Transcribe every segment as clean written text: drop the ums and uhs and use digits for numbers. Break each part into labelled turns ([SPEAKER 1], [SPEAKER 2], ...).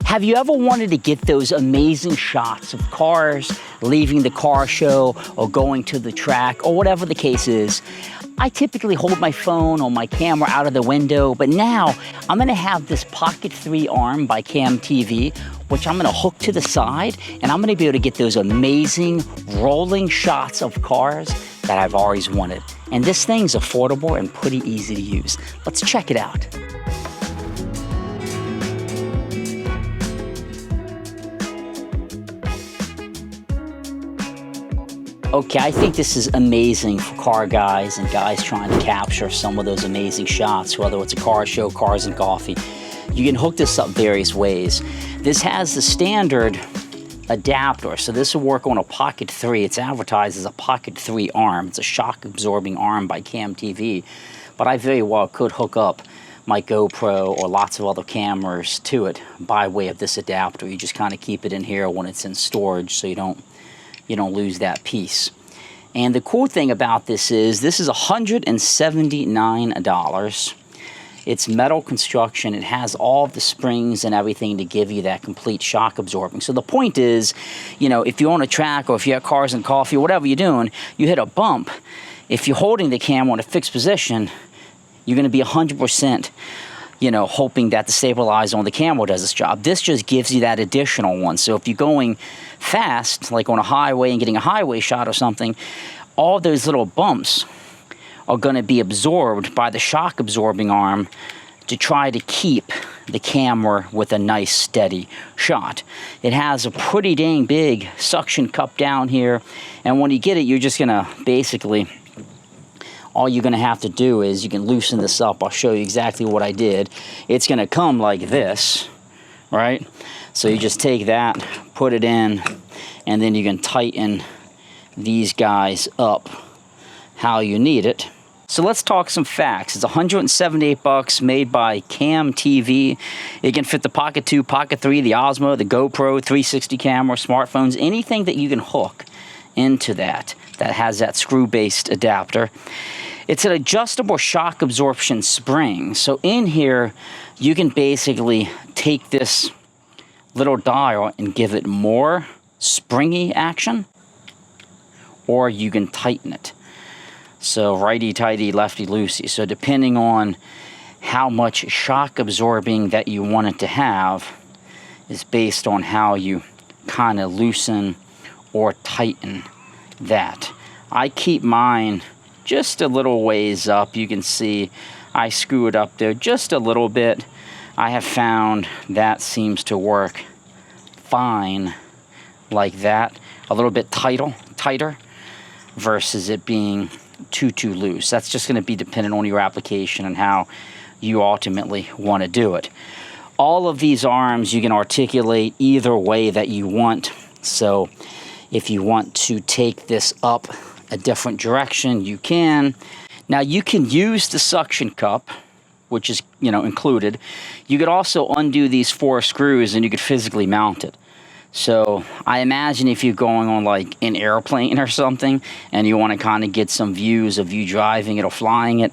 [SPEAKER 1] Have you ever wanted to get those amazing shots of cars leaving the car show or going to the track or whatever the case is? I typically hold my phone or my camera out of the window, but now I'm gonna have this Pocket 3 arm by Cam TV, which I'm gonna hook to the side, and I'm gonna be able to get those amazing rolling shots of cars that I've always wanted. And this thing's affordable and pretty easy to use. Let's check it out. Okay, I think this is amazing for car guys and guys trying to capture some of those amazing shots, whether it's a car show, cars and coffee. You can hook this up various ways. This has the standard adapter, so this will work on a Pocket 3. It's advertised as a Pocket 3 arm. It's a shock absorbing arm by Cam TV, but I very well could hook up my GoPro or lots of other cameras to it by way of this adapter. You just kind of keep it in here when it's in storage so you don't lose that piece. And the cool thing about this is $179. It's metal construction. It has all of the springs and everything to give you that complete shock absorbing. So the point is, if you're on a track or if you're at Cars and Coffee or whatever you're doing, you hit a bump. If you're holding the camera in a fixed position, you're going to be 100%, hoping that the stabilizer on the camera does its job. This just gives you that additional one. So if you're going fast, like on a highway and getting a highway shot or something, all those little bumps are going to be absorbed by the shock absorbing arm to try to keep the camera with a nice steady shot. It has a pretty dang big suction cup down here, and when you get it, you're just going to basically, all you're going to have to do is you can loosen this up. I'll show you exactly what I did. It's going to come like this, right? So you just take that, put it in, and then you can tighten these guys up how you need it. So let's talk some facts. It's $178 made by Cam TV. It can fit the Pocket 2, Pocket 3, the Osmo, the GoPro, 360 camera, smartphones, anything that you can hook into that has that screw-based adapter. It's an adjustable shock absorption spring. So in here, you can basically take this little dial and give it more springy action, or you can tighten it. So righty-tighty, lefty-loosey. So depending on how much shock absorbing that you want it to have is based on how you kind of loosen or tighten that. I keep mine just a little ways up. You can see I screw it up there just a little bit. I have found that seems to work fine like that. A little bit tighter versus it being too loose. That's just going to be dependent on your application and how you ultimately want to do it. All of these arms you can articulate either way that you want. So if you want to take this up a different direction, you can. Now you can use the suction cup, which is included. You could also undo these 4 screws and you could physically mount it. So I imagine if you're going on like an airplane or something and you want to kind of get some views of you driving it or flying it,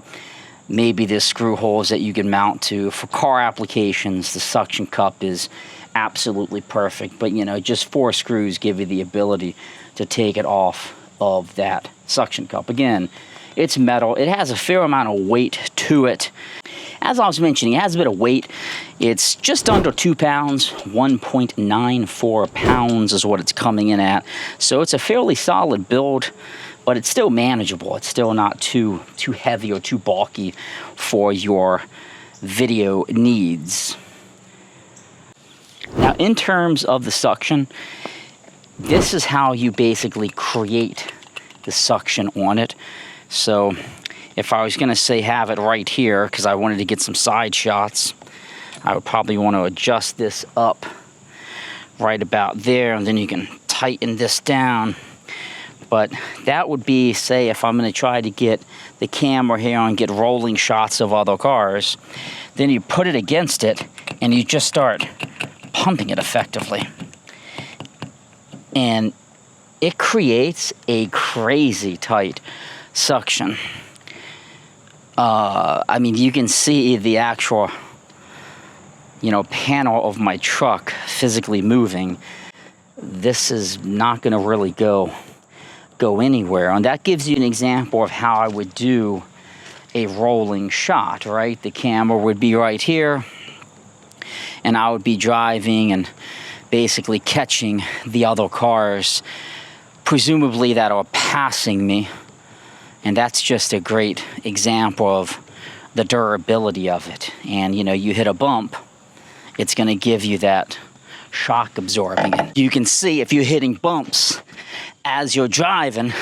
[SPEAKER 1] maybe there's screw holes that you can mount to. For car applications, the suction cup is absolutely perfect. But just 4 screws give you the ability to take it off of that suction cup. Again, it's metal. It has a fair amount of weight to it. As I was mentioning, it has a bit of weight. It's just under 2 pounds. 1.94 pounds is what it's coming in at. So it's a fairly solid build, but it's still manageable. It's still not too heavy or too bulky for your video needs. Now, in terms of the suction, this is how you basically create the suction on it. So if I was going to say have it right here, because I wanted to get some side shots, I would probably want to adjust this up right about there, and then you can tighten this down. But that would be, say, if I'm going to try to get the camera here and get rolling shots of other cars, then you put it against it, and you just start pumping it effectively. And it creates a crazy tight suction. I mean, you can see the actual panel of my truck physically moving, this is not going to really go anywhere. And that gives you an example of how I would do a rolling shot, right? The camera would be right here, and I would be driving and basically catching the other cars, presumably that are passing me. And that's just a great example of the durability of it. And you hit a bump, it's going to give you that shock absorbing. And you can see if you're hitting bumps as you're driving,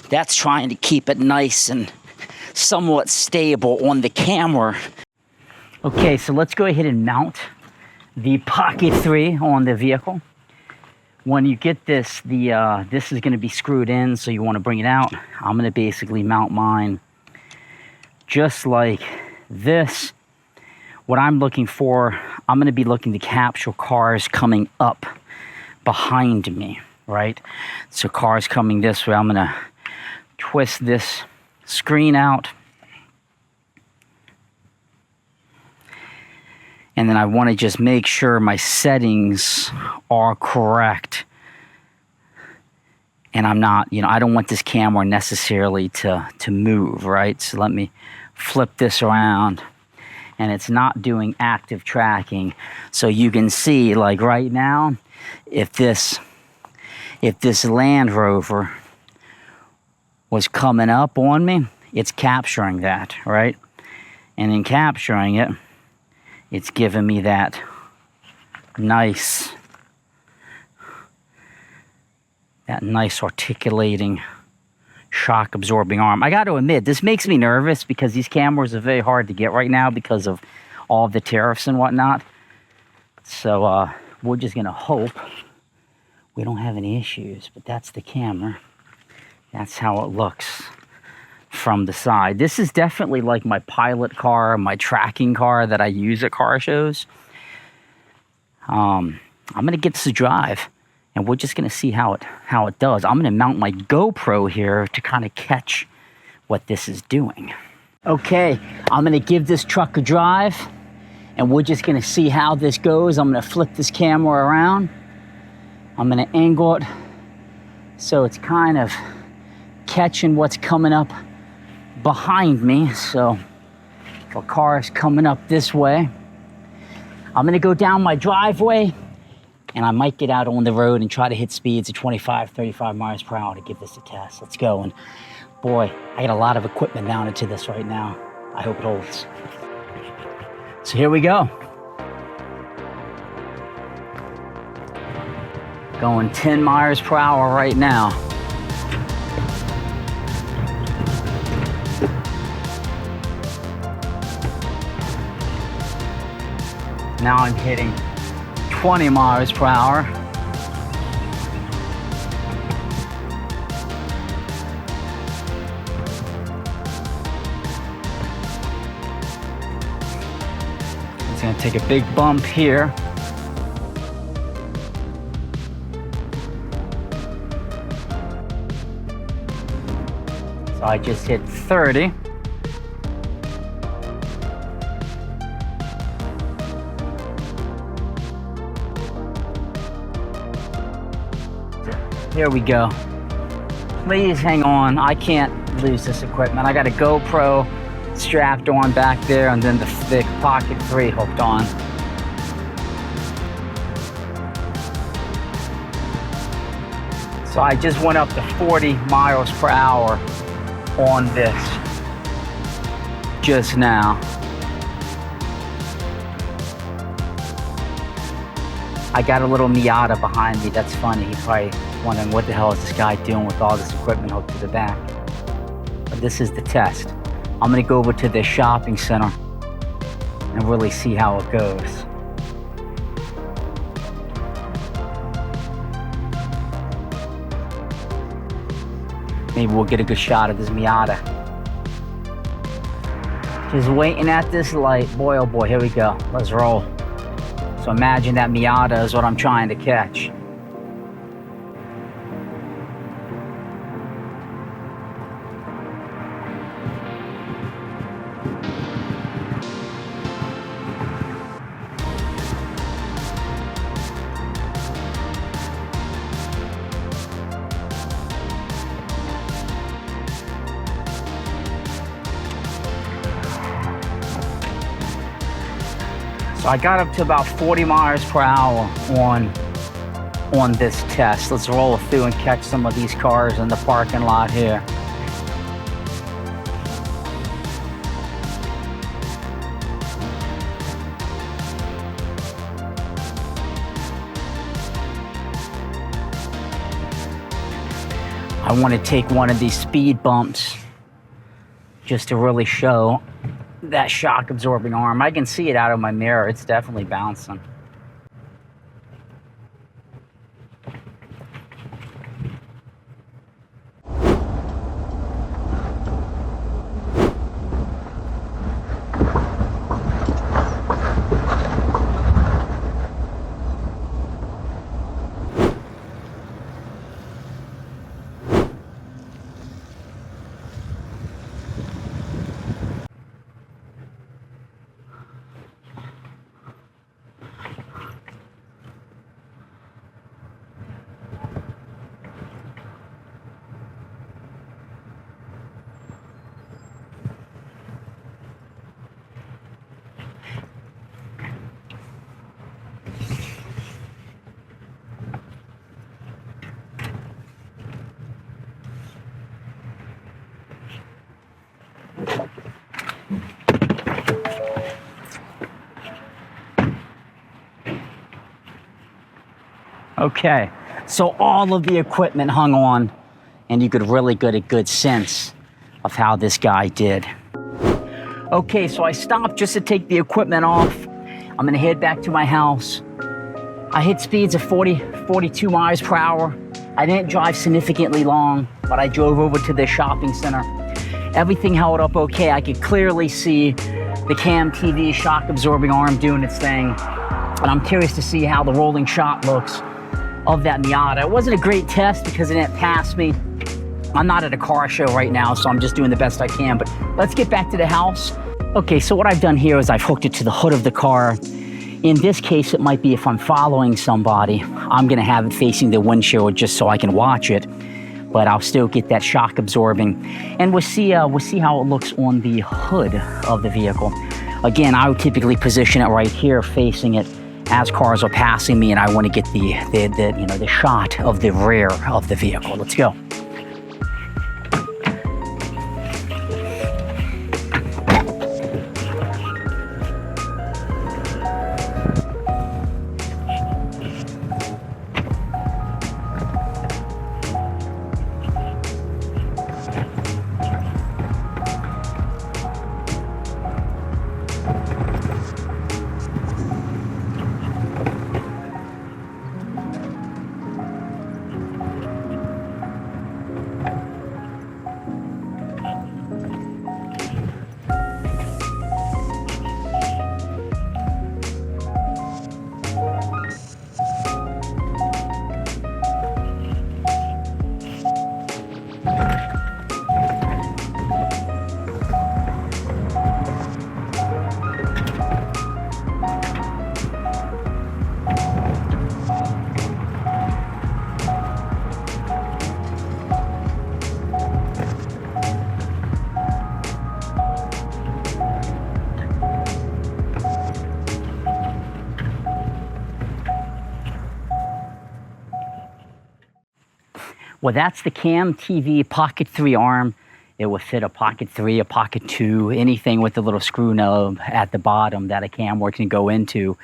[SPEAKER 1] that's trying to keep it nice and somewhat stable on the camera. Okay, so let's go ahead and mount the Pocket 3 on the vehicle. When you get this, this is going to be screwed in, so you want to bring it out. I'm going to basically mount mine just like this. What I'm looking for, I'm going to be looking to capture cars coming up behind me, right? So cars coming this way, I'm going to twist this screen out. And then I want to just make sure my settings are correct. And I'm not, I don't want this camera necessarily to move, right? So let me flip this around. And it's not doing active tracking. So you can see, like right now, if this Land Rover was coming up on me, it's capturing that, right? And in capturing it, it's giving me that nice articulating, shock absorbing arm. I got to admit, this makes me nervous because these cameras are very hard to get right now because of all the tariffs and whatnot. So we're just going to hope we don't have any issues. But that's the camera. That's how it looks from the side. This is definitely like my pilot car, my tracking car that I use at car shows. I'm going to get this to drive, and we're just going to see how it does. I'm going to mount my GoPro here to kind of catch what this is doing. Okay, I'm going to give this truck a drive, and we're just going to see how this goes. I'm going to flip this camera around. I'm going to angle it so it's kind of catching what's coming up behind me. So if a car is coming up this way, I'm going to go down my driveway, and I might get out on the road and try to hit speeds of 25, 35 miles per hour to give this a test. Let's go. And boy, I got a lot of equipment mounted to this right now. I hope it holds. So here we go. Going 10 miles per hour right now. Now I'm hitting 20 miles per hour. It's going to take a big bump here. So I just hit 30. Here we go. Please hang on. I can't lose this equipment. I got a GoPro strapped on back there, and then the Pocket 3 hooked on. So I just went up to 40 miles per hour on this just now. I got a little Miata behind me. That's funny. He's probably wondering what the hell is this guy doing with all this equipment hooked to the back. But this is the test. I'm going to go over to the shopping center and really see how it goes. Maybe we'll get a good shot of this Miata. Just waiting at this light. Boy, oh boy, here we go. Let's roll. So imagine that Miata is what I'm trying to catch. So I got up to about 40 miles per hour on this test. Let's roll through and catch some of these cars in the parking lot here. I want to take one of these speed bumps just to really show that shock absorbing arm. I can see it out of my mirror. It's definitely bouncing. Okay, so all of the equipment hung on, and you could really get a good sense of how this guy did. Okay, so I stopped just to take the equipment off. I'm gonna head back to my house. I hit speeds of 42 miles per hour. I didn't drive significantly long, but I drove over to the shopping center. Everything held up okay. I could clearly see the Cam TV shock absorbing arm doing its thing. And I'm curious to see how the rolling shot looks of that Miata. It wasn't a great test because it didn't pass me. I'm not at a car show right now, so I'm just doing the best I can, but let's get back to the house. Okay, so what I've done here is I've hooked it to the hood of the car. In this case, it might be if I'm following somebody, I'm gonna have it facing the windshield just so I can watch it, but I'll still get that shock absorbing. And we'll see how it looks on the hood of the vehicle. Again, I would typically position it right here facing it as cars are passing me, and I want to get the shot of the rear of the vehicle. Let's go. Well, that's the Cam TV Pocket 3 arm. It will fit a Pocket 3, a Pocket 2, anything with the little screw nub at the bottom that a camera can go into.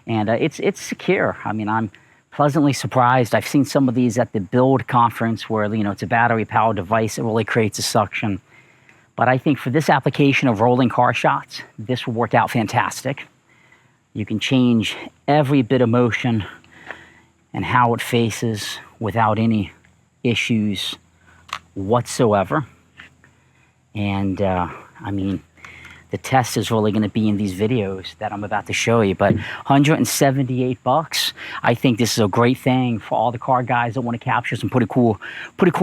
[SPEAKER 1] And it's secure. I mean, I'm pleasantly surprised. I've seen some of these at the Build conference where, you know, it's a battery-powered device. It really creates a suction. But I think for this application of rolling car shots, this will work out fantastic. You can change every bit of motion and how it faces without any issues whatsoever. And I mean, the test is really going to be in these videos that I'm about to show you, but $178. I think this is a great thing for all the car guys that want to capture some pretty cool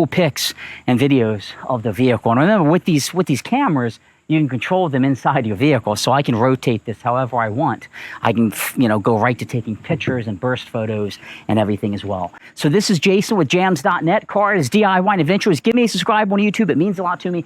[SPEAKER 1] pics and videos of the vehicle. And remember, with these cameras, you can control them inside your vehicle, so I can rotate this however I want. I can, you know, go right to taking pictures and burst photos and everything as well. So this is Jason with jams.net. Cars, DIY, and adventures. Give me a subscribe on YouTube. It means a lot to me.